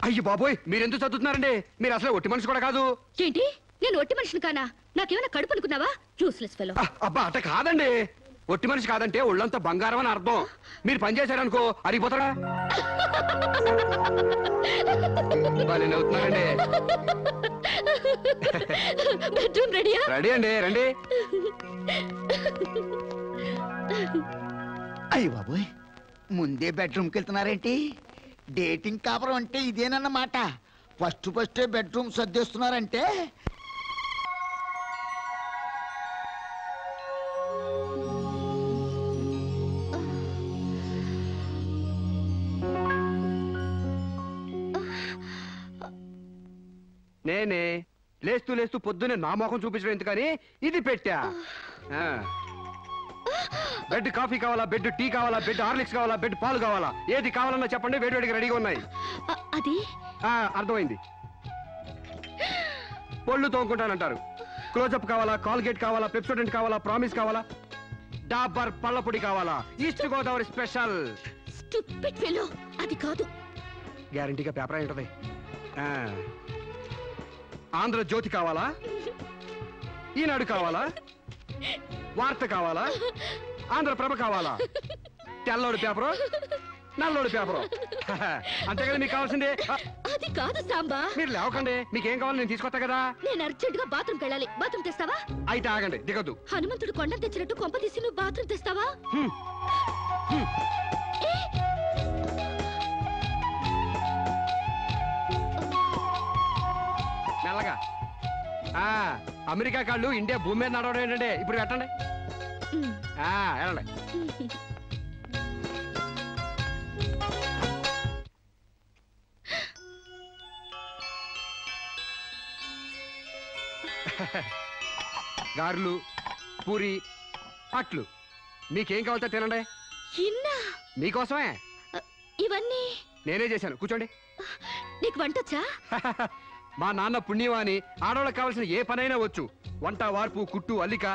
అయ్యి బాబోయ్, మీరెందుకు చదువుతున్నారండి? మీరు అసలు ఒట్టి మనిషి కూడా కాదు. ఏంటి, నేను ఒట్టి మనిషిని కానా? నాకేమైనా కడుపు అనుకున్నావా? Useless fellow. అబ్బా అట్ట కాదండి. ఒట్టి మనిషి కాదంటే ఒళ్ళంతా బంగారం అని అర్థం. మీరు పని చేశారనుకో అరిగిపోతారా? అవుతున్నారండి. బెడ్రూమ్ రెడీయా? రెడీ అండి, రండి. అయ్య బాబోయ్, ముందే బెడ్రూమ్కి వెళ్తున్నారేంటి? డేటింగ్ కాపురం అంటే ఇదేనన్నమాట. ఫస్ట్ బెడ్రూమ్ సర్దేస్తున్నారంటే నేనే లేస్తూ లేస్తూ పొద్దునే నా మొఖం చూపించడం ఎందుకని ఇది పెట్టా. బెడ్ కాఫీ కావాలా, బెడ్ టీ కావాలా, బెడ్ హార్లిక్స్ కావాలా, బెడ్ పాలు కావాలా, ఏది కావాలన్నా చెప్పండి, వేడివేడిగా రెడీగా ఉన్నాయి. అది అర్థమైంది. పళ్ళు తోముకుంటానంటారు. క్లోజప్ కావాలా, కాల్గేట్ కావాలా, పెప్సోడెంట్ కావాలా, ప్రామిస్ కావాలా, డాబర్ పళ్ళ పొడి కావాలా, east Godavari special. Stupid fellow, అది కాదు. గ్యారంటీగా పేపర్ అయి ఉంటది. ఆంధ్రజ్యోతి కావాలా, ఈనాడు కావాలా, వార్త కావాలా, ఆంధ్రప్రభ కావాలా, తెల్లోడు పేపరు, నల్లోడు పేపరు, అంతేగాని మీకు కావాల్సిందే. అది కాదు సాంబా. మీరు లేవకండి, మీకేం కావాలి నేను తీసుకొస్తా కదా. నేను అర్జెంట్ గా బాత్రూమ్కి వెళ్ళాలి. బాత్రూమ్ తెస్తావా? అయితే ఆగండి, దిగద్దు. హనుమంతుడు కొండ తెచ్చినట్టు కొంప తీసి నువ్వు బాత్రూమ్ తెస్తావా? మెల్లగా. అమెరికా కాళ్ళు ఇండియా భూమి మీద నడవడం ఏంటంటే ఇప్పుడు పెట్టండి. వెళ్ళండి. గారెలు, పూరి, అట్లు మీకేం కావాలో తినండి. మీకోసమే ఇవన్నీ నేనే చేశాను. కూర్చోండి. నీకు వంటొచ్చా? మా నాన్న పుణ్యవాణి ఆడవాళ్ళకి కావాల్సిన ఏ పనైనా వచ్చు. వంట, వార్పు, కుట్టు, అల్లిక,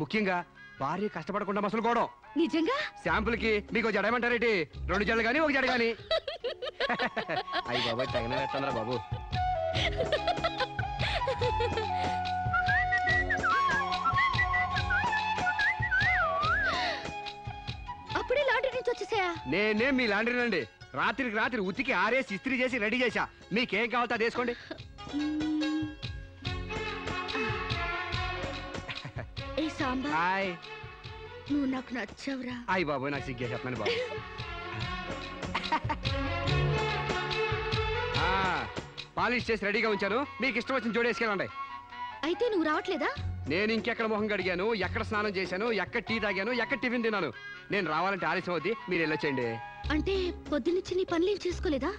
ముఖ్యంగా భార్య కష్టపడకుండా మసులుకోవడం. నిజంగా? శాంపుల్ కి మీకు జడేమంటారేంటి? 2 జడలు గాని 1 జడ గాని. అయ్యి బాబు తగిన బాబు. అప్పుడే లాండ్రీ నుంచి వచ్చేసాయా? నేనే మీ లాండ్రీనండి. రాత్రికి రాత్రి ఉతికి ఆరేసి ఇస్త్రీ చేసి రెడీ చేశా. మీకేం కావాలో అది వేసుకోండి. ఏ సాంబా, నువ్వు నాకు నచ్చావురా. అయ్యి బాబు నాకు సిగ్గే చెప్పండి బాబు. పాలిష్ చేసి రెడీగా ఉంచాను. మీకు ఇష్టం వచ్చిన జోడి వేసుకెళ్ళండి. అయితే నువ్వు రావట్లేదా? నేను ఇంకెక్కడ మొహం కడిగాను, ఎక్కడ స్నానం చేశాను, ఎక్కడ టీ తాగాను, ఎక్కడ టిఫిన్ తిన్నాను. నేను రావాలంటే ఆలస్యం అవుద్ది. మీరు వెళ్ళొచ్చేయండి. అంటే పొద్దున్నుంచి నీ పనులు చేసుకోలేదా?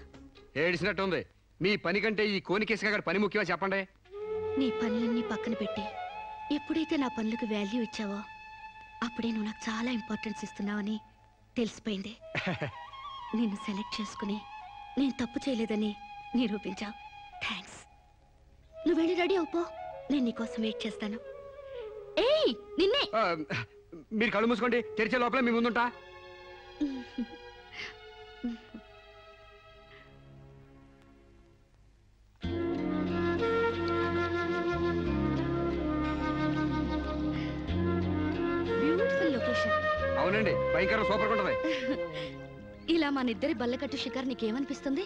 ఏడిసినట్టుంది. మీ పని కంటే ఈ కోనికేసుగా పని ముఖ్యమా చెప్పండి. నీ పనులన్నీ పక్కన పెట్టి ఎప్పుడైతే నా పనులకు వాల్యూ ఇచ్చావో అప్పుడే నువ్వు నాకు చాలా ఇంపార్టెన్స్ ఇస్తున్నావని తెలిసిపోయింది. నిన్ను సెలెక్ట్ చేసుకుని నేను తప్పు చేయలేదని నిరూపించావు. థ్యాంక్స్. నువ్వు వెళ్ళి రెడీ అవుపో, నేను నీకోసం వెయిట్ చేస్తాను. ఏయ్ నిన్నే. మీరు కళ్ళు మూసుకోండి, తెరిచే లోపల మీ ముందుంటా. Beautiful location. అవునండి, భయంకర సూపర్ ఉంటది. ఇలా మన ఇద్దరి బల్లకట్టు షికార్ నీకేమనిపిస్తుంది?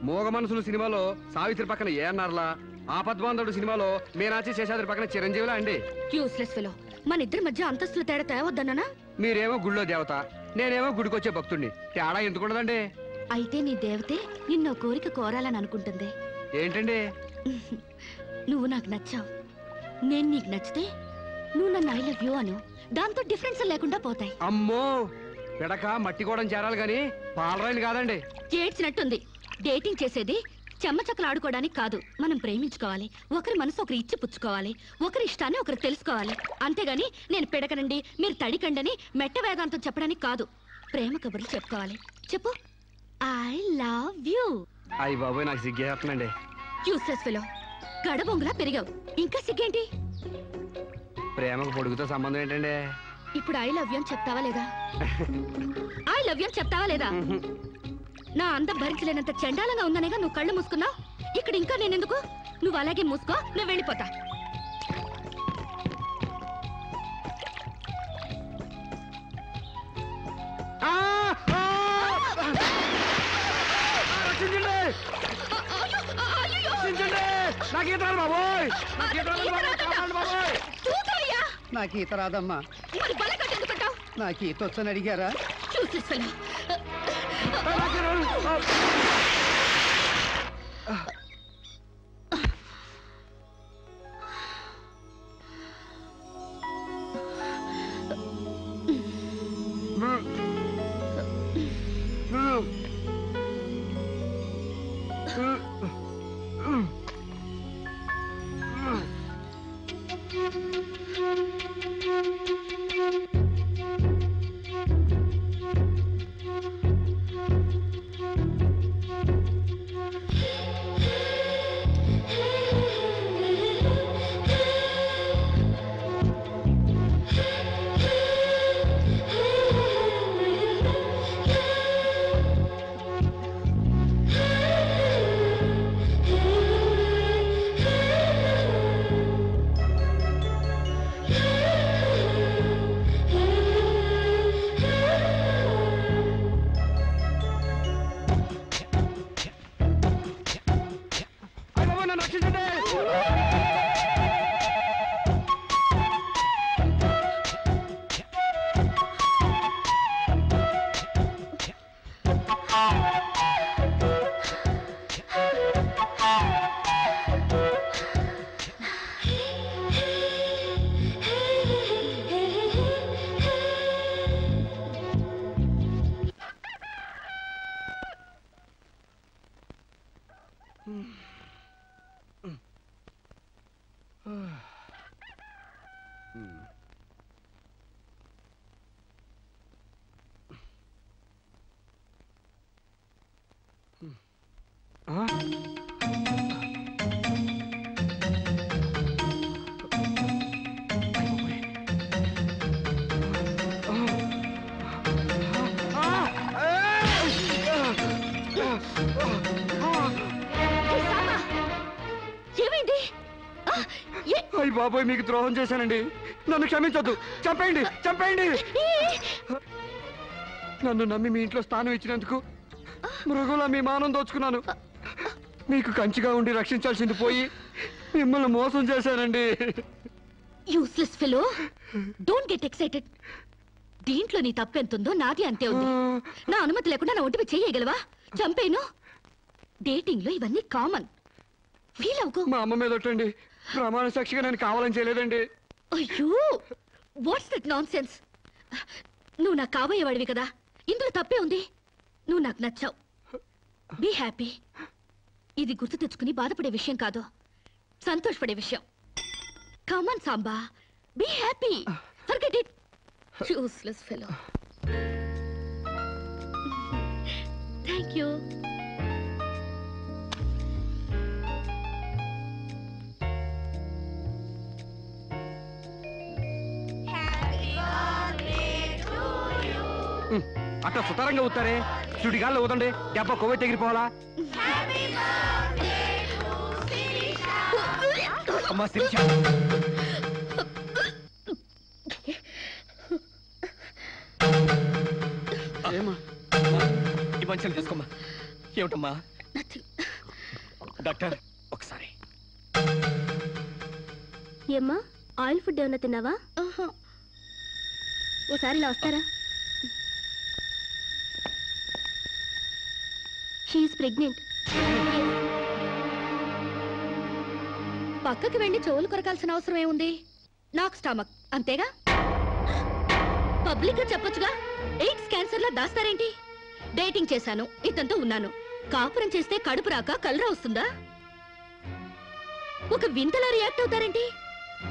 మోగ మనసులు సినిమాలో సావిత్రి పక్కన ఏఎన్ఆర్లా, ఆపద్బాంధవుడు సినిమాలో మీనాచి శేషాద్రి పక్కన చిరంజీవిలా అండి. Useless fellow. మన ఇద్దరి మధ్య అంతస్తులు తేడా తేవద్దన్నా? మీరేమో గుళ్ళో దేవత, నేనేమో గుడికొచ్చే భక్తుడిని. తేడా ఎందుకుండదండి? అయితే నీ దేవతే నిన్నో కోరిక కోరాలని అనుకుంటుంది. ఏంటండి? నువ్వు నాకు నచ్చావు, నేను నీకు నచ్చితే నువ్వు నన్ను ఐ లవ్ యూ అను. దాంతో డిఫరెన్స్ లేకుండా పోతాయి. అమ్మో, పిడక మట్టి కూడా చేరాలి గాని పాలరాయిలు కాదండి. చేడ్చినట్టుంది. డేటింగ్ చేసేది చెమ్మచక్కలు ఆడుకోవడానికి కాదు, మనం ప్రేమించుకోవాలి. ఒకరి మనసు ఒకరు ఇచ్చి పుచ్చుకోవాలి, ఒకరి ఇష్టాన్ని ఒకరు తెలుసుకోవాలి. అంతేగాని నేను పిడకనండి మీరు తడికండని మెట్ట వేదాంతం చెప్పడానికి కాదు. ప్రేమ కబుర్లు చెప్పుకోవాలి. చెప్పు, ఐ లవ్ యూ. అయ్య బాబోయ్, నాకు సిగ్గేస్తుందండి. Useless fellow. గడబొంగులా పెరిగావు, ఇంకా సిగ్గేంటి? ప్రేమకు పొడుగుతో సంబంధం ఏంటండి? ఇప్పుడు ఐ లవ్ యూ అని చెప్తావా లేదా? ఐ లవ్ యూ అని చెప్తావా లేదా? నా అందం భరించలేనంత చండాలంగా ఉందనేగా నువ్వు కళ్ళు మూసుకున్నావు. ఇక్కడ ఇంకా నేనెందుకు? నువ్వు అలాగే మూసుకో, నేను వెళ్ళిపోతా. నాకు ఈత రాదమ్మా. నాకు ఈత వచ్చని అడిగారా? చూసేస్తాను. అయ్య బాబోయ్, మీకు ద్రోహం చేశానండి. నన్ను క్షమించొద్దు. చంపేయండి, చంపేయండి. నన్ను నమ్మి మీ ఇంట్లో స్థానం ఇచ్చినందుకు మృగులా మీ మానం దోచుకున్నాను. మీకు కంచిగా ఉండి రక్షించాల్సింది పోయి మిమ్మల్ని మోసం చేశానండి. Useless fellow, don't get excited. దీంట్లో నీ తప్పెంతుందో నాది అంతే ఉంది. నా అనుమతి లేకుండా నా ఒంటిపై చేయగలవా? చంపేను. డేటింగ్ లో ఇవన్నీ కామన్. ఫీల్ అవుకో. మా అమ్మ మీద ఒట్టండి. ప్రమాణ సాక్షిగా నేను కావాలని చేయలేదండి. అయ్యో, వాట్స్ దట్ నాన్ సెన్స్? నువ్వు నాకు కాబోయేవాడివి కదా, ఇందులో తప్పే ఉంది. నువ్వు నాకు నచ్చావు. Be happy. ఇది గుర్తు తెచ్చుకుని బాధపడే విషయం కాదు, సంతోషపడే విషయం. Come on Samba, be happy. Forget it. Useless fellow. Thank you. అట్లా సుతారంగా ఊతారే, సుడిగాల్లో ఊదండి. దెబ్బ కొవ్వె తెగిరిపోవాలా? అమ్మా శిరీష, ఈ మంచాలు తీసుకోమ్మా. ఏమిటమ్మా? డాక్టర్ ఒకసారి. ఏమ్మా, ఆయిల్ ఫుడ్ ఏమన్నా తిన్నావా? ఓసారి ఇలా వస్తారా? She is pregnant. పక్కకి వెళ్ళి చెవులు కొరకాల్సిన అవసరం ఏముంది? నాకు స్టమక్, అంతేగా. పబ్లిక్ గా చెప్పొచ్చుగా. ఎయిడ్స్ క్యాన్సర్ లా దాస్తారేంటి? డేటింగ్ చేశాను, ఇతనితో ఉన్నాను. కాపురం చేస్తే కడుపు రాక కలరా వస్తుందా? ఒక వింతలా రియాక్ట్ అవుతారేంటి?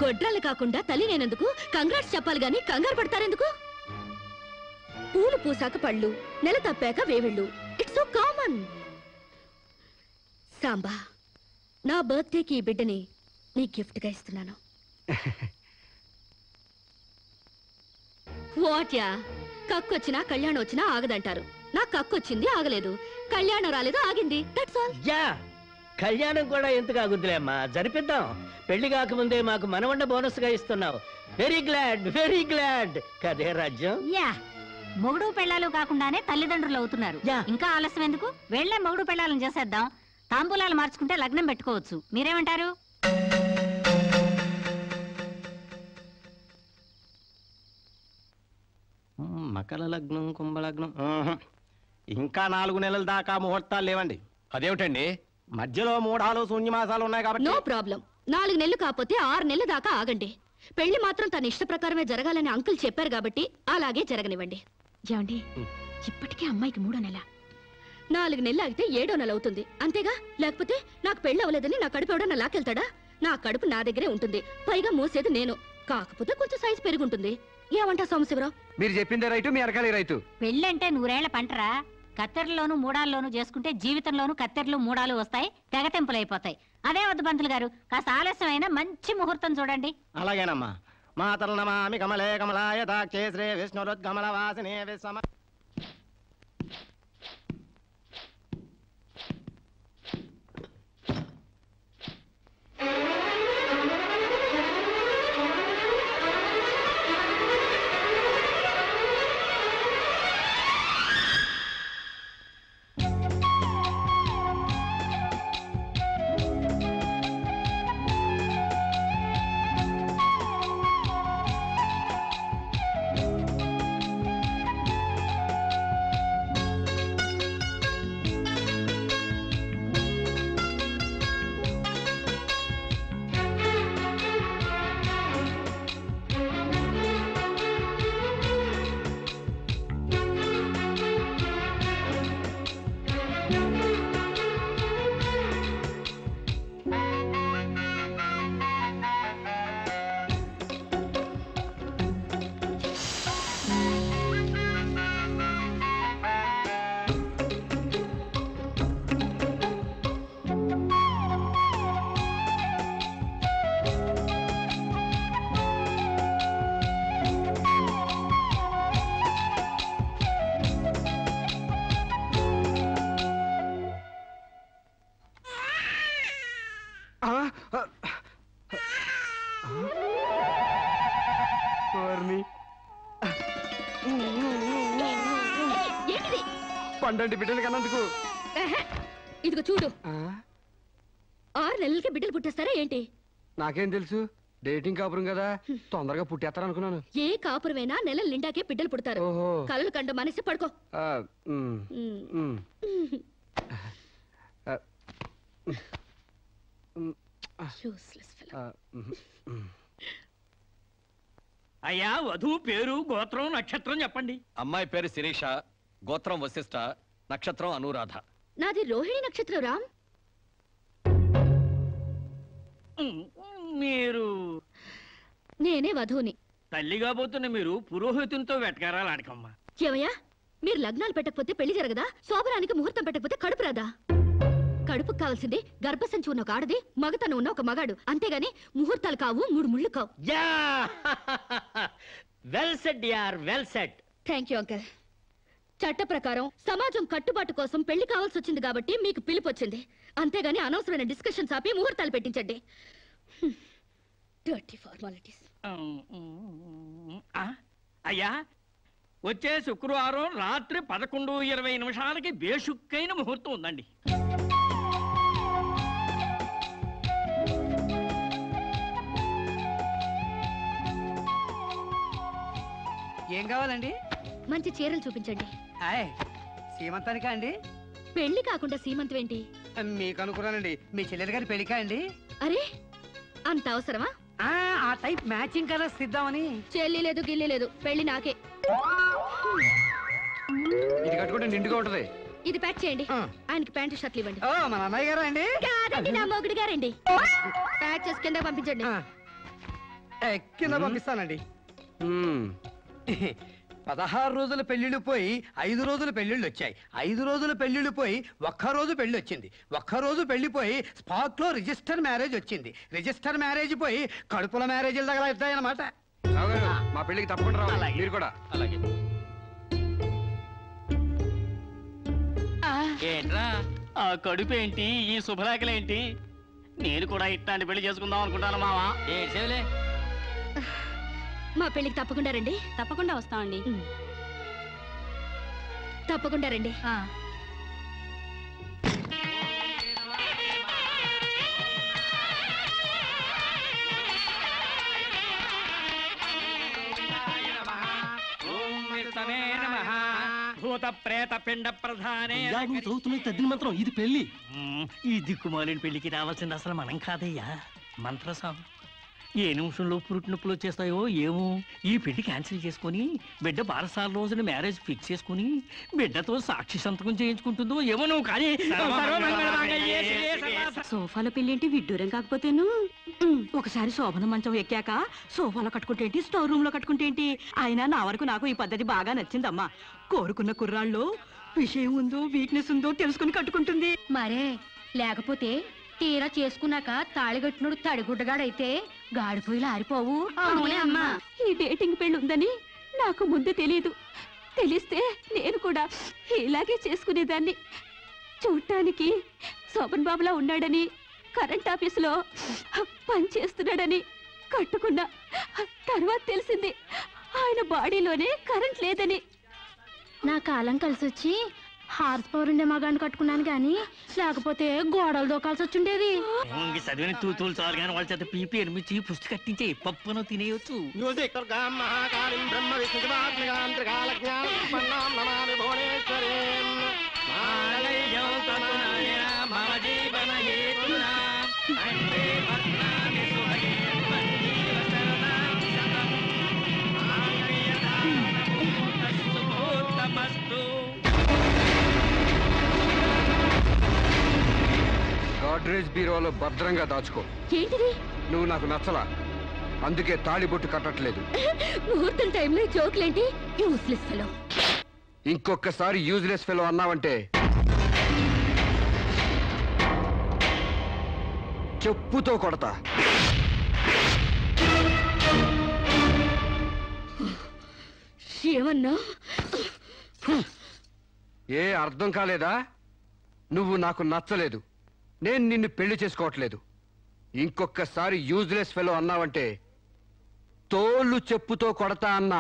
గొడ్రాలు కాకుండా తల్లి నేనెందుకు కంగ్రాట్స్ చెప్పాలి గాని కంగారు పడతారెందుకు? పూలు పూసాక పళ్ళు, నెల తప్పాక వేవిళ్ళు. It's so common. సాంబా, నా బర్త్డేకి ఈ బిడ్డని నీ గిఫ్ట్ గా ఇస్తున్నాను. What yeah? కక్కొచ్చినా కళ్యాణం వచ్చినా ఆగదంటారు. నా కక్కొచ్చింది, ఆగలేదు. కళ్యాణం రాలేదు, ఆగింది. That's all. యా, కళ్యాణం కూడా ఎందుకు ఆగుద్దులే అమ్మా, జరిపిద్దాం. పెళ్లి కాకముందే మాకు మనవండ బోనస్ గా ఇస్తున్నావు. వెరీ గ్లాడ్ కదే రాజ్యం. యా, మొగుడు పెళ్ళాలు కాకుండానే తల్లిదండ్రులు అవుతున్నారు. యా. ఇంకా ఆలస్యం ఎందుకు? వెళ్లే మొగుడు పెళ్ళాలను చేసేద్దాం. తాంబూలాలు మార్చుకుంటే లగ్నం పెట్టుకోవచ్చు. మీరేమంటారు? మకర లగ్నం, కుంభలగ్నం. ఇంకా 4 నెలల దాకా ముహూర్తాలు లేవండి. అదేమిటండి? మధ్యలో 3 శూన్యమాసాలు ఉన్నాయి కాబట్టి. No problem. 4 నెలలు కాకపోతే 6 నెలల దాకా ఆగండి. పెళ్లి మాత్రం తన ఇష్ట ప్రకారమే జరగాలని అంకుల్ చెప్పారు కాబట్టి అలాగే జరగనివ్వండి. ఏమండి, ఇప్పటికే అమ్మాయికి 3వ నెల. 4 నెలలు ఆగితే 7వ నెల అవుతుంది, అంతేగా? లేకపోతే నాకు పెళ్లి అవ్వలేదని నా కడుపు ఎవడన్నా లాకెళ్తాడా? నా కడుపు నా దగ్గరే ఉంటుంది, పైగా మోసేది నేను. కాకపోతే కొంచెం సైజు పెరుగుంటుంది. ఏమంటా సోమశివరావు? మీరు చెప్పిందే రైతు, మీ అరకాలి రైతు. పెళ్ళంటే 100 ఏళ్ల పంటరా. కత్తెరలోను మూడాల్లోనూ చేసుకుంటే జీవితంలోనూ కత్తెరలు మూడాలు వస్తాయి, తెగతెంపులైపోతాయి. అదే వద్దు పంతులు గారు, కాస్త ఆలస్యమైన మంచి ముహూర్తం చూడండి. అలాగేనమ్మా. మాతరు నమామి కమలే కమలాయ తాక్షే శ్రీ విష్ణురుద్గమల వాసినే విశ్వమ. పండంటి బిడ్డలు కన్నందుకు. ఇదిగో చూడు, 6 నెలలకి బిడ్డలు పుట్టేస్తారా ఏంటి? నాకేం తెలుసు, డేటింగ్ కాపురం కదా, తొందరగా పుట్టేస్తారనుకున్నాను. ఏ కాపురమైనా నెలల నిండాకే బిడ్డలు పుడతారు. ఓహో. కలలు కండ మనసి పడుకో. Useless fellow. అయ్యా, వధువు పేరు, గోత్రం, నక్షత్రం చెప్పండి. అమ్మాయి పేరు శిరీష, గోత్రం వశిష్ఠ, నక్షత్రం అనురాధ. నాది రోహిణి నక్షత్రం రామ్. మీరు? నేనే వధువుని. తల్లిగా పోతున్న మీరు పురోహితునితో వెటకారాలు ఆడకమ్మా. ఏమయ్యా, మీరు లగ్నాలు పెట్టకపోతే పెళ్లి జరగదా? శోభరానికి ముహూర్తం పెట్టకపోతే కడుపు రాదా? కడుపుకు కావాల్సింది గర్భసంచి ఉన్న ఒక ఆడది, మగతను ఉన్న ఒక మగాడు, అంతేగాని ముహూర్తాలు కావు, 3 ముళ్ళు కావు. వెల్ సెడ్ యార్, well said. Thank you uncle. చట్ట ప్రకారం సమాజం కట్టుబాటు కోసం పెళ్లి కావాల్సి వచ్చింది కాబట్టి మీకు పిలుపు వచ్చింది, అంతేగాని అనవసరమైన డిస్కషన్స్ ఆపి ముహూర్తాలు పెట్టించండి. Dirty formalities. అయ్యా, వచ్చే శుక్రవారం రాత్రి 11:20 బేషుక్కైన ముహూర్తం ఉందండి. ఏం కావాలండి? మంచి చీరలు చూపించండి. హాయ్, సీమంతానికా అండి? పెళ్లి కాకుండా సీమంతం ఏంటి? మీకు అనుకున్నానండి, మీ చెల్లెలు గారి పెళ్లికా అండి? అరే, అంత అవసరమా? ఆ టైప్ మ్యాచింగ్ కలర్స్ ఇద్దామని. చెల్లి లేదు, గిల్లి లేదు, పెళ్లి నాకే. ఇది కట్టుకుంటే నిండుగా ఉంటది. ఇది ప్యాక్ చేయండి. ఆయనకి ప్యాంటు షర్ట్లు ఇవ్వండి. ఓ, మన అన్నయ్య గారా అండి? కాదండి, నా మొగుడు గారండి. ప్యాక్ చేసి కింద పంపించండి. కింద పంపిస్తానండి. 16 రోజుల పెళ్లిళ్ళు పోయి 5 రోజుల పెళ్లిళ్ళు వచ్చాయి. 5 రోజుల పెళ్లిళ్ళు పోయి 1 రోజు పెళ్లి వచ్చింది. 1 రోజు పెళ్లిపోయి స్పాట్ లో రిజిస్టర్ మ్యారేజ్ వచ్చింది. రిజిస్టర్ మ్యారేజ్ పోయి కడుపుల మ్యారేజ్ల దగ్గర అవుతాయన్నమాట. మా పెళ్లికి తప్పకుండా రావాలి, మీరు కూడా. అలాగే. ఏంట్రా ఆ కడుపేంటి ఈ శుభలేఖలేంటి? నేను కూడా ఇట్లాంటి పెళ్లి చేసుకుందాం అనుకుంటాను మావా. ఏడ్చేవులే. మా పెళ్ళికి తప్పకుండా రండి. తప్పకుండా వస్తామండి. తప్పకుండా రండి. భూత ప్రేత పిండ ప్రధానే. చదువుతున్న తద్దిన మంత్రం ఇది పెళ్లి. ఈ దిక్కుమాలిన పెళ్లికి రావాల్సింది అసలు మనం కాదయ్యా, మంత్రసాం. ఏ నిమిషంలో పురుటి నొప్పులు వచ్చేస్తాయో ఏమో. ఈ పెళ్లి క్యాన్సిల్ చేసుకుని బిడ్డ బారసాల రోజున మ్యారేజ్ ఫిక్స్ చేసుకుని బిడ్డతో సాక్షి సంతకం చేయించుకుంటుందో ఏమో. నువ్వు కానీ సోఫాలో పెళ్ళేంటి విడ్డూరం కాకపోతేను. ఒకసారి శోభన మంచం ఎక్కాక సోఫాలో కట్టుకుంటే ఏంటి, స్టోర్ రూమ్ లో కట్టుకుంటే ఏంటి? అయినా నా వరకు నాకు ఈ పద్ధతి బాగా నచ్చిందమ్మా. కోరుకున్న కుర్రాళ్ళు విషయం ఉందో వీక్నెస్ ఉందో తెలుసుకుని కట్టుకుంటుంది. మరే లేకపోతే తీరా చేసుకున్నాక తాళిగట్టినోడు తడిగుడ్డగాడైతే గాడిపోయిలా ఆరిపోవు. అమ్మా, ఈ డేటింగ్ పెళ్ళి ఉందని నాకు ముందు తెలియదు. తెలిస్తే నేను కూడా ఇలాగే చేసుకునేదాన్ని. చూడటానికి శోభన్ బాబులా ఉన్నాడని, కరెంట్ ఆఫీసులో పని చేస్తున్నాడని కట్టుకున్నా. తర్వాత తెలిసింది ఆయన బాడీలోనే కరెంట్ లేదని. నా కాలం కలిసి వచ్చి హార్స్ పవర్ ఉండే మగాన్ని కట్టుకున్నాను గాని లేకపోతే గోడలు దూకాల్సి వచ్చిండేది. చదివిన తూతులు చాలు కానీ వాళ్ళ చేత పీపీ ఎనిమిది పుస్తక కట్టించే పప్పును తినేయచ్చు. గాడ్రేజ్ బీరోలో భద్రంగా దాచుకో. ఏంటిది? నువ్వు నాకు నచ్చలా, అందుకే తాళిబొట్టు కట్టట్లేదు. ముహూర్తం టైంలో జోకులేంటి? Useless fellow. ఇంకొకసారి యూజ్లెస్ ఫెలో అన్నావంటే చెప్పుతో కొడతా. ఏమన్నా? ఏ అర్థం కాలేదా? నువ్వు నాకు నచ్చలేదు, నేను నిన్ను పెళ్లి చేసుకోవట్లేదు. ఇంకొకసారి యూజ్లెస్ ఫెలో అన్నావంటే తోళ్ళు చెప్పుతో కొడతా అన్నా.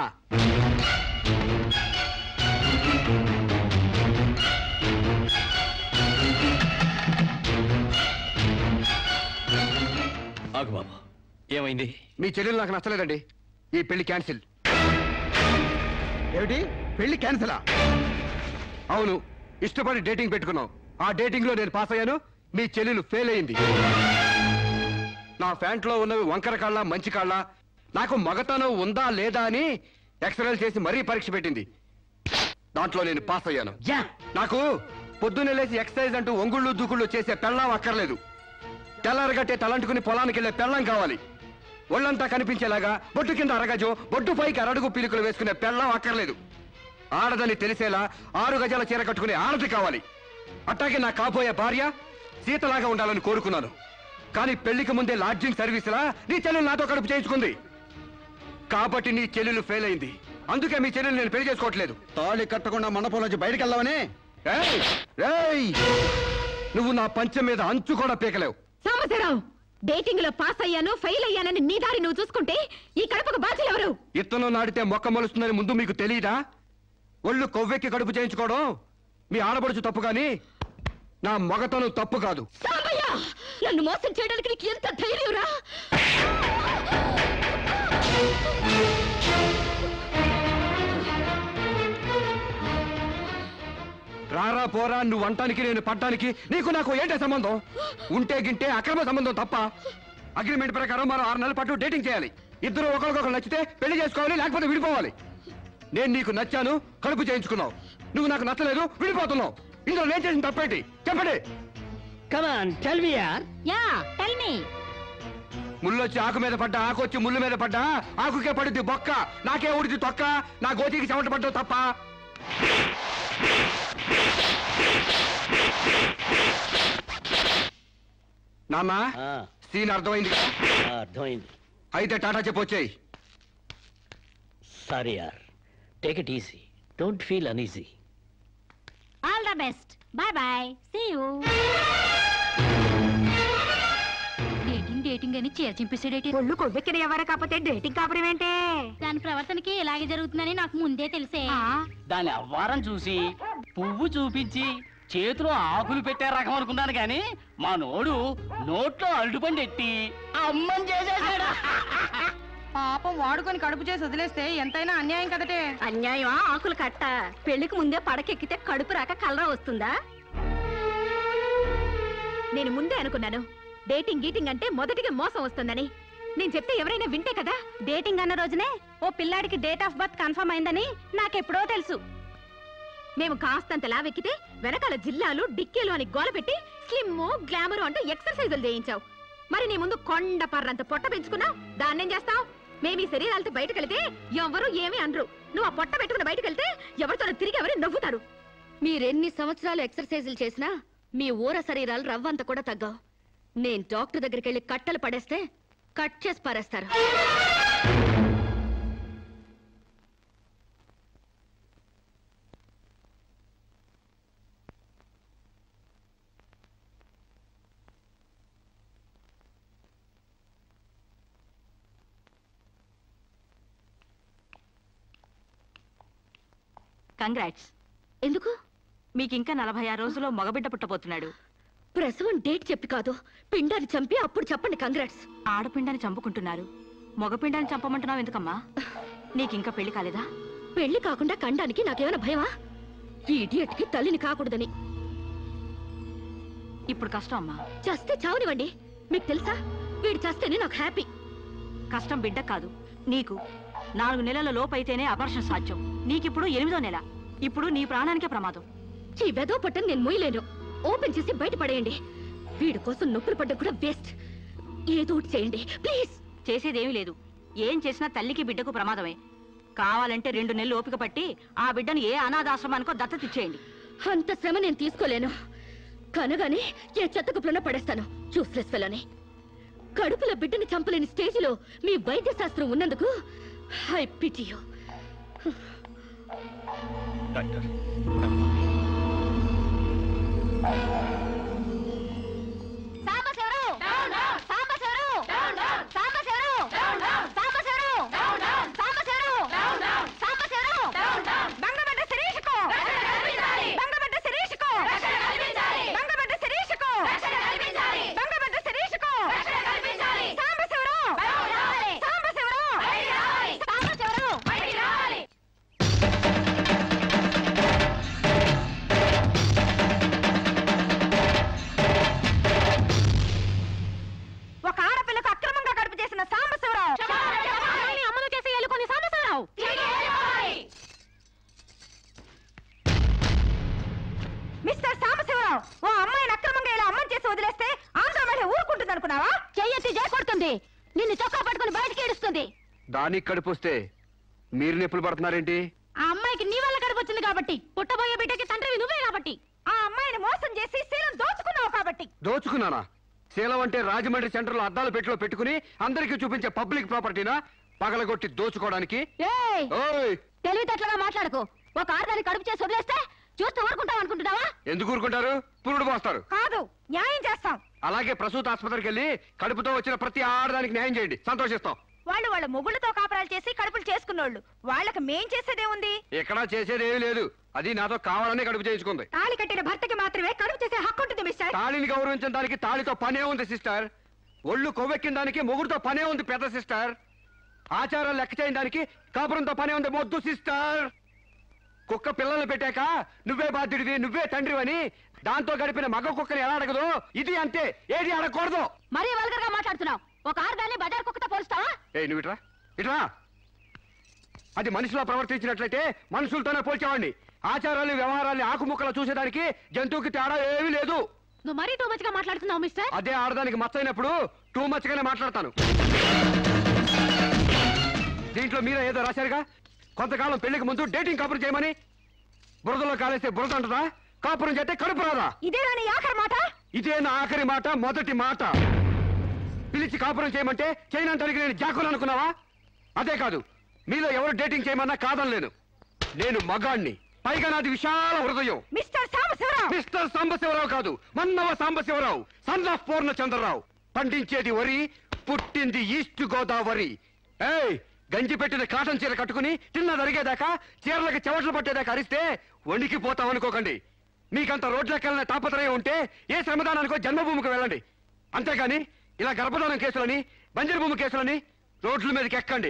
ఆగు బాబు, ఏమైంది? మీ చెల్లెలు నాకు నచ్చలేదండి, ఈ పెళ్లి క్యాన్సిల్. ఏమిటి పెళ్లి క్యాన్సిలా? అవును, ఇష్టపడి డేటింగ్ పెట్టుకున్నాం. ఆ డేటింగ్ లో నేను పాస్ అయ్యాను, మీ చెల్లెలు ఫెయిల్ అయింది. నా ప్యాంట్లో ఉన్నవి వంకర కాళ్ళ మంచి కాళ్ళ, నాకు మగతనం ఉందా లేదా అని ఎక్స్రేలు చేసి మరీ పరీక్ష పెట్టింది. దాంట్లో నేను పాస్ అయ్యాను. నాకు పొద్దున్నే లేచి ఎక్సర్సైజ్ అంటూ ఒంగుళ్ళు దూకుళ్ళు చేసే పెళ్ళాం అక్కర్లేదు. తెల్లారగట్టే తలంటుకుని పొలానికి వెళ్ళే పెళ్ళాం కావాలి. ఒళ్ళంతా కనిపించేలాగా బొట్టు కింద అరగజం, బొట్టు పైకి అరడుగు పీలికలు వేసుకునే పెళ్ళాం అక్కర్లేదు. ఆడదని తెలిసేలా 6 గజాల చీర కట్టుకునే ఆడది కావాలి. అట్టాగే నా కాబోయే భార్య సీతలాగా ఉండాలని కోరుకున్నాను. కానీ పెళ్లికి ముందే లాడ్జింగ్ సర్వీసులా నీ చెల్లెలు నాతో కడుపు చేయించుకుంది. కాబట్టి నీ చెల్లెలు ఫెయిల్ అయింది. అందుకే మీ చెల్లెలు నేను పెళ్లి చేసుకోవట్లేదు. తాళి కట్టకుండా మండపం నుంచి బయటకు వెళ్దామని. నువ్వు నా పంచం మీద అంచు కూడా పీకలేవు. సాంబశివరావు, డేటింగ్ లో పాస్ అయ్యాను ఫెయిల్ అయ్యానని నీ దారి నువ్వు చూసుకుంటే ఈ కడపకు బాధ్యులు ఎవరు? ఇత్తనం నాడితే మొక్క మొలుస్తుందని ముందు మీకు తెలియదా? ఒళ్ళు కొవ్వెక్కి కడుపు చేయించుకోవడం మీ ఆడపడుచు తప్పు గాని నా మగతనం తప్పు కాదు. సాంబయ్య, నన్ను మోసం చేయడానికి నీకు ఎంత ధైర్యం రా? రారా పోరా నువ్వు అంటానికి నేను పడ్డానికి నీకు నాకు ఏంటే సంబంధం? ఉంటే గింటే అక్రమ సంబంధం తప్ప. అగ్రిమెంట్ ప్రకారం మరో 6 నెలల పాటు డేటింగ్ చేయాలి. ఇద్దరు ఒకరికొకరు నచ్చితే పెళ్లి చేసుకోవాలి, లేకపోతే విడిపోవాలి. నేను నీకు నచ్చాను, కడుపు చేయించుకున్నావు. నువ్వు నాకు నచ్చలేదు, విడిపోతున్నావు. ఇందులో నేను చేసిన తప్పేంటి చెప్పండి. Come on, tell me, yaar. Yeah tell me. ముళ్ళొచ్చి ఆకు మీద పడ్డా, ఆకు వచ్చి ముళ్ళు మీద పడ్డా, ఆకుకే పడుద్ది బొక్క, నాకే ఊడిది తొక్క. నా గోతికి చెమట పడ్డావు తప్ప. నాన్న, సీన్ అర్థమైంది? అర్థమైంది. అయితే టాటా చెప్పొచ్చాయి. సారీ యార్, take it easy, don't feel uneasy. All the best. Bye bye see you. Dating dating అని చీర చింపేసాడేటి. ఒళ్ళు కొవ్వెక్కిన ఎవరు కాకపోతే డేటింగ్ కాపురం ఏంటే? దాని ప్రవర్తనకి ఇలాగే జరుగుతుందని నాకు ముందే తెలిసే. దాని అవ్వారం చూసి పువ్వు చూపించి చేతిలో ఆకులు పెట్టే రకం అనుకున్నాను కానీ మా నోడు నోట్లో అల్లుపండి ఎట్టి అమ్మని చేసేసాడు. పాపం వాడుకొని కడుపు చేసి వదిలేస్తే ఎంతైనా అన్యాయం కదటే. అన్యాయమా ఆకులు కట్ట? పెళ్లికి ముందే పడకెక్కితే కడుపు రాక కలరా వస్తుందా? నేను ముందే అనుకున్నాను డేటింగ్ గీటింగ్ అంటే మొదటిగా మోసం వస్తుందని. నేను చెప్తే ఎవరైనా వింటే కదా. డేటింగ్ అన్న రోజునే ఓ పిల్లాడికి డేట్ ఆఫ్ బర్త్ కన్ఫర్మ్ అయిందని నాకెప్పుడో తెలుసు. మేము కాస్తంత లావెక్కితే వెనకాల జిల్లాలు డిక్కీలు అని గోల పెట్టి స్లిమ్ గ్లామర్ అంటూ ఎక్సర్సైజులు చేయించావు. మరి నీ ముందు కొండ పర్రంత పొట్ట పెంచుకున్నావు. దాన్నేం చేస్తావు? మేము ఈ శరీరాలతో బయటకెళ్తే ఎవరు ఏమీ అనరు. నువ్వు ఆ పొట్ట పెట్టుకుని బయటకెళ్తే ఎవరితో తిరిగి ఎవరు నవ్వుతారు. మీరెన్ని సంవత్సరాలు ఎక్సర్సైజులు చేసినా మీ ఊర శరీరాలు రవ్వంత కూడా తగ్గవు. నేను డాక్టర్ దగ్గరికి వెళ్ళి కట్టలు పడేస్తే కట్ చేసి పారేస్తారు. కంగ్రాట్స్. ఎందుకు? మీకింకా 46 రోజుల్లో మగబిడ్డ పుట్టబోతున్నాడు. ప్రసవం డేట్ చెప్పి కాదు, పిండాన్ని చంపి అప్పుడు చెప్పండి కంగ్రాట్స్. ఆడపిండాన్ని చంపుకుంటున్నారు, మగపిండాన్ని చంపమంటున్నావు ఎందుకమ్మా? నీకింకా పెళ్లి కాలేదా? పెళ్లి కాకుండా కండానికి నాకేమైనా భయమా? ఈ ఇడియట్ కి తల్లిని కాకూడదని. ఇప్పుడు కష్టం అమ్మా. చస్తే చావునివ్వండి. మీకు తెలుసా, వీడు చస్తేనే నాకు హ్యాపీ. కష్టం బిడ్డ కాదు నీకు. 4 నెలల లోపైతేనే అపర్షన్ సాధ్యం. నీకిప్పుడు 8వ నెల. ఇప్పుడు నీ ప్రాణానికే ప్రమాదం. ఈ వెదో పట్టని నేను మొయ్యలేను. ఓపెన్ చేసి బయట పడేయండి. వీడి కోసం నొప్పులు పడ్డ కూడా వేస్ట్. ఏదో ఒకటి చేయండి ప్లీజ్. చేసేదేమీ లేదు. ఏం చేసినా తల్లికి బిడ్డకు ప్రమాదమే. కావాలంటే 2 నెలలు ఓపిక పట్టి ఆ బిడ్డను ఏ అనాథాశ్రమానికో దత్తతిచ్చేయండి. అంత శ్రమ నేను తీసుకోలేను. కనగానే ఏ చెత్తకుప్లన పడేస్తాను. చూస్లెస్ ఫెలోని. కడుపుల బిడ్డని చంపలేని స్టేజిలో మీ వైద్య శాస్త్రం ఉన్నందుకు ఐ పిటీ యు. డాక్టర్ నిన్ను చొక్కా పట్టుకుని బయటికి ఏడుస్తుంది. దానికి కడుపుస్తే మీరు నొప్పులు పడుతున్నారేంటి? ఆ అమ్మాయికి నీ వల్ల కడుపు వచ్చింది కాబట్టి, పుట్టబోయే బిడ్డకి తండ్రివి నువ్వే కాబట్టి, ఆ అమ్మాయిని మోసం చేసి శీలం దోచుకున్నావు కాబట్టి. దోచుకున్నానా? శీలం అంటే రాజమండ్రి సెంటర్ లో అద్దాల పెట్టిలో పెట్టుకుని అందరికీ చూపించే పబ్లిక్ ప్రాపర్టీనా పగలగొట్టి దోచుకోవడానికి? తెలివితేటలుగా మాట్లాడుకో. ఒక ఆడదాన్ని కడుపు చేసి వదిలేస్తే చూస్తూ ఊరుకుంటాం అనుకుంటున్నావా? ఎందుకు ఊరుకుంటారు? పురుడు పోస్తారు. కాదు, న్యాయం చేస్తాం. అలాగే ప్రసూత ఆసుపత్రికి వెళ్ళి కడుపుతో వచ్చిన ప్రతి ఆడదానికి న్యాయం చేయండి, సంతోషిస్తాం. వాళ్ళు వాళ్ళ మొగుళ్ళతో కాపరాలు చేసి కడుపులు చేసుకున్నోళ్ళు. వాళ్ళకి మేం చేసేదే ఉంది? ఎక్కడా చేసేదేమీ లేదు. అది నాతో కావాలని కడుపు చేయించుకుంది. తాళి కట్టిన భర్తకి మాత్రమే కడుపు చేసే హక్కు ఉంటుంది మిస్టర్. తాళిని గౌరవించిన దానికి తాళితో పనే ఉంది సిస్టర్. ఒళ్ళు కొవ్వెక్కిన దానికి మొగుడుతో పనే ఉంది పెద్ద సిస్టర్. ఆచారాలు లెక్క చేయని దానికి కాపురంతో పనే ఉంది మొద్దు సిస్టర్. కుక్క పిల్లలు పెట్టాక నువ్వే బాధ్యుడివి, నువ్వే తండ్రివని దాంతో గడిపిన మగ కుక్కని ఎలా అడగదు, ఇది అంతే. ఏది అడగకూడదు. మరీ వల్గర్ గా మాట్లాడుతున్నావు. ఒక ఆడదాన్ని బజార్ కుక్కతో పోలుస్తావా? నువ్వు ఇట్రా ఇట్రా. అది మనిషిలో ప్రవర్తించినట్లయితే మనుషులతోనే పోల్చేవాడిని. ఆచారాలు వ్యవహారాలు ఆకుముక్కలు చూసేదానికి జంతువుకి తేడా ఏమీ లేదు. నువ్వు మరీ టూ మచ్ గా మాట్లాడుతున్నావు మిస్టర్. అదే ఆడదానికి మచ్చైనప్పుడు టూ మచ్ గానే మాట్లాడతాను. దీంట్లో మీరే ఏదో రాశారుగా, కొంతకాలం పెళ్లికి ముందు డేటింగ్ కాపురం చేయమని. బురదలో కాలేస్తే బురద అంటదా? కాపురం చేస్తే కడుపు రాదా? ఇదే నా ఆఖరి మాట. ఇదే నా ఆఖరి మాట, మొదటి మాట. పిలిచి కాపురం చేయమంటే చేయనంటానికి నేను జాకులు అనుకున్నావా? అదే కాదు, మీలో ఎవరు డేటింగ్ చేయమన్నా కాదనలేను. నేను మగాణ్ణి, పైగా నాది విశాల హృదయం. మిస్టర్ సాంబశివరావు. మిస్టర్ సాంబశివరావు కాదు, మన్నవ సాంబశివరావు, సన్ ఆఫ్ పూర్ణచంద్రరావు. పండించేది వరి, పుట్టింది ఈస్ట్ గోదావరి. ఏయ్, గంజి పెట్టిన కాటన్ చీర కట్టుకుని తిన్నది అరిగేదాకా, చీరలకు చెవట్లు పట్టేదాకా అరిస్తే వణికిపోతాం అనుకోకండి. మీకంత రోడ్లెక్కాలనే తాపత్రయం ఉంటే ఏ శ్రమదానానికో జన్మభూమికి వెళ్ళండి. అంతేగాని ఇలా గర్భధానం కేసులని, బంజరు భూమి కేసులని రోడ్ల మీదకి ఎక్కండి,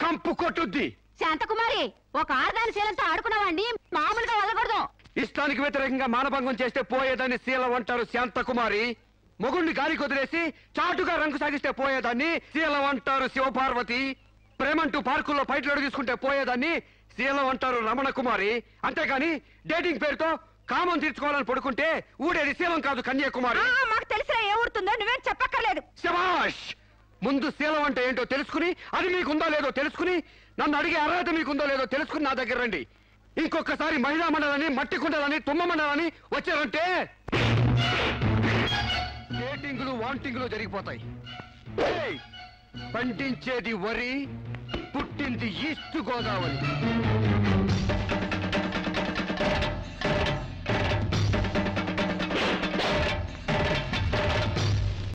కంపు కొట్టుద్ది. శాంతకుమారి, ఒక ఆర్దాని శీలంతో ఆడుకున్నావండి, మామూలుగా వదలకూడదు. ఇష్టానికి వ్యతిరేకంగా మానభంగం చేస్తే పోయేదాన్ని శీలం అంటారు శాంతకుమారి. మొగుణ్ణి గాలికి వదిలేసి చాటుగా రంగు సాగిస్తే పోయేదాన్ని శీలం అంటారు శివపార్వతి. ప్రేమంటూ పార్కుల్లో ఫైట్లు తీసుకుంటే పోయేదాన్ని శీలం అంటారు రమణ కుమారి. అంతేగాని డేటింగ్ పేరుతో కామం తీర్చుకోవాలని పడుకుంటే ఊడేది శీలం కాదు కన్యాకుమారి. మాకు తెలిసినా ఏ ఊరుతుందో నువ్వేం చెప్పక్కర్లేదు. శభాష్! ముందు శీలం అంటే ఏంటో తెలుసుకుని, అది మీకుందో లేదో తెలుసుకుని, నన్ను అడిగే అర్హత మీకుందో లేదో తెలుసుకుని నా దగ్గర రండి. ఇంకొకసారి మహిళా మండలని, మట్టి కుండలని, తుమ్మ మండలని వచ్చారంటే డేటింగ్లు వాంటింగ్లు జరిగిపోతాయి. ఏయ్, పండించేది వరి, పుట్టింది ఈస్ట్ గోదావరి.